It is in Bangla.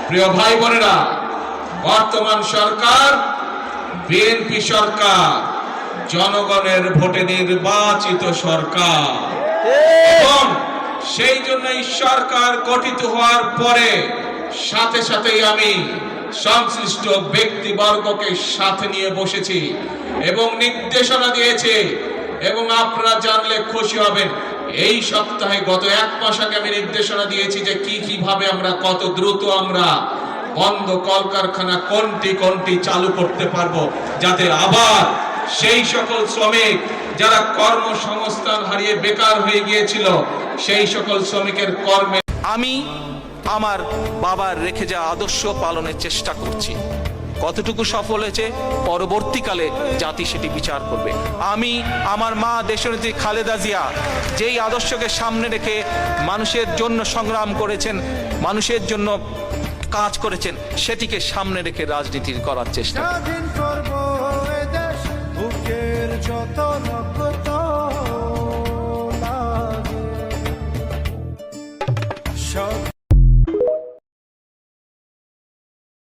প্রিয় ভাই বোনেরা, বর্তমান সরকার বিএনপি সরকার, জনগণের ভোটে নির্বাচিত সরকার, এবং সেই জন্য এই সরকার গঠিত হওয়ার পরে সাথে সাথেই আমি সংশ্লিষ্ট ব্যক্তিবর্গকে সাথে নিয়ে বসেছি এবং নির্দেশনা দিয়েছি। এবং আপনারা জানলে খুশি হবেন, এই সপ্তাহে গত এক মাস আগে আমি নির্দেশনা দিয়েছি যে কিভাবে আমরা কত দ্রুত আমরা বন্ধ কলকারখানা কোনটি চালু করতে পারবো, যাতে আবার সেই সকল শ্রমিক যারা কর্মসংস্থান হারিয়ে বেকার হয়ে গিয়েছিল সেই সকল শ্রমিকের কর্মে আমি আমার বাবার রেখে যাওয়া আদর্শ পালনের চেষ্টা করছি। কতটুকু সফল হয়েছে পরবর্তীকালে জাতি সেটি বিচার করবে। আমি আমার মা দেশনেত্রী খালেদা জিয়া যেই আদর্শকে সামনে রেখে মানুষের জন্য সংগ্রাম করেছেন, মানুষের জন্য কাজ করেছেন, সেটিকে সামনে রেখে রাজনীতি করার চেষ্টা।